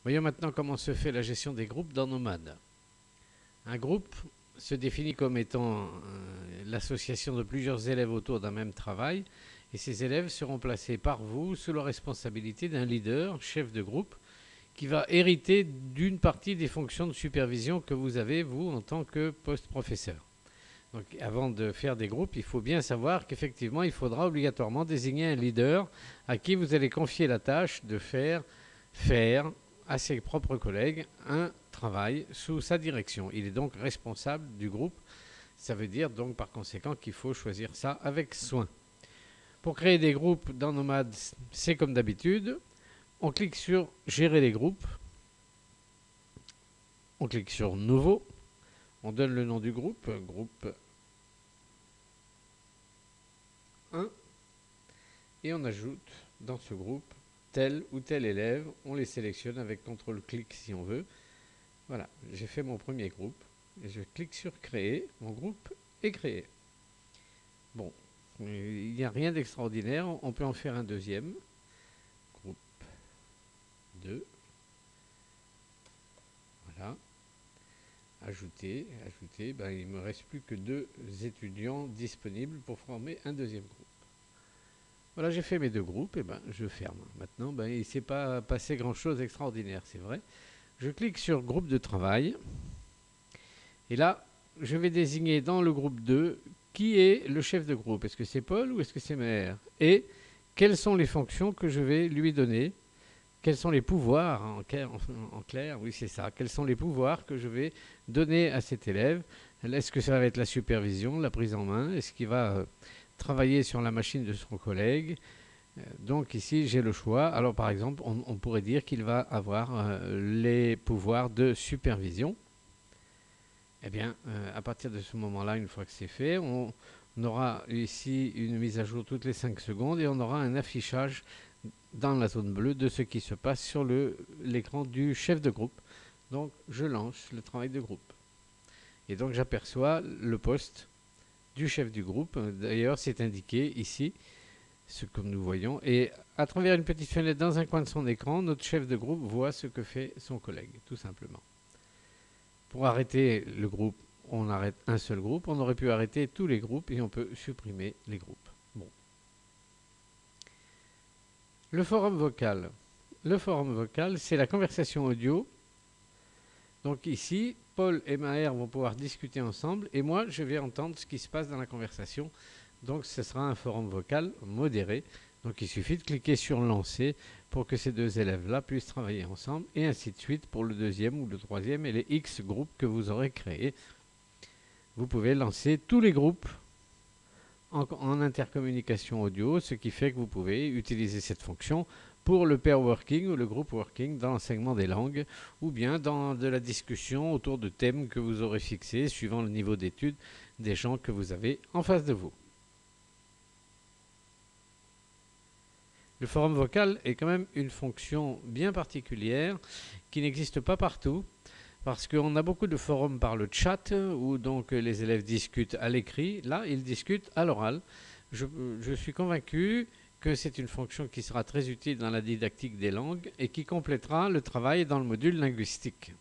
Voyons maintenant comment se fait la gestion des groupes dans Nomad. Un groupe se définit comme étant l'association de plusieurs élèves autour d'un même travail, et ces élèves seront placés par vous sous la responsabilité d'un leader, chef de groupe, qui va hériter d'une partie des fonctions de supervision que vous avez, vous, en tant que poste-professeur. Donc, avant de faire des groupes, il faut bien savoir qu'effectivement, il faudra obligatoirement désigner un leader à qui vous allez confier la tâche de faire à ses propres collègues un travail sous sa direction. Il est donc responsable du groupe. Ça veut dire donc par conséquent qu'il faut choisir ça avec soin. Pour créer des groupes dans Nomad, c'est comme d'habitude. On clique sur Gérer les groupes. On clique sur Nouveau. On donne le nom du groupe, groupe 1. Et on ajoute dans ce groupe tel ou tel élève. On les sélectionne avec CTRL-clic si on veut. Voilà, j'ai fait mon premier groupe. Et je clique sur Créer. Mon groupe est créé. Bon, il n'y a rien d'extraordinaire. On peut en faire un deuxième. Groupe 2. Voilà. Ajouter. Ben, il ne me reste plus que 2 étudiants disponibles pour former un deuxième groupe. Voilà, j'ai fait mes 2 groupes, et ben je ferme. Maintenant, ben, il ne s'est pas passé grand-chose d'extraordinaire, c'est vrai. Je clique sur groupe de travail. Et là, je vais désigner dans le groupe 2 qui est le chef de groupe. Est-ce que c'est Paul ou est-ce que c'est Mère? Et quelles sont les fonctions que je vais lui donner? Quels sont les pouvoirs, en clair, oui c'est ça, quels sont les pouvoirs que je vais donner à cet élève? Est-ce que ça va être la supervision, la prise en main? Est-ce qu'il va travailler sur la machine de son collègue? Donc ici j'ai le choix. Alors par exemple, on pourrait dire qu'il va avoir les pouvoirs de supervision. Eh bien, à partir de ce moment-là, une fois que c'est fait, on aura ici une mise à jour toutes les 5 secondes et on aura un affichage dans la zone bleue de ce qui se passe sur l'écran du chef de groupe. Donc je lance le travail de groupe. Et donc j'aperçois le poste du chef du groupe. D'ailleurs, c'est indiqué ici, ce que nous voyons. Et à travers une petite fenêtre dans un coin de son écran, notre chef de groupe voit ce que fait son collègue, tout simplement. Pour arrêter le groupe, on arrête un seul groupe. On aurait pu arrêter tous les groupes et on peut supprimer les groupes. Bon. Le forum vocal. Le forum vocal, c'est la conversation audio. Donc ici, Paul et Maher vont pouvoir discuter ensemble et moi, je vais entendre ce qui se passe dans la conversation. Donc ce sera un forum vocal modéré. Donc il suffit de cliquer sur lancer pour que ces 2 élèves-là puissent travailler ensemble et ainsi de suite pour le deuxième ou le troisième et les X groupes que vous aurez créés. Vous pouvez lancer tous les groupes en intercommunication audio, ce qui fait que vous pouvez utiliser cette fonction pour le pair working ou le group working dans l'enseignement des langues ou bien dans de la discussion autour de thèmes que vous aurez fixés suivant le niveau d'études des gens que vous avez en face de vous. Le forum vocal est quand même une fonction bien particulière qui n'existe pas partout parce qu'on a beaucoup de forums par le chat où donc les élèves discutent à l'écrit. Là, ils discutent à l'oral. Je suis convaincu que c'est une fonction qui sera très utile dans la didactique des langues et qui complétera le travail dans le module linguistique.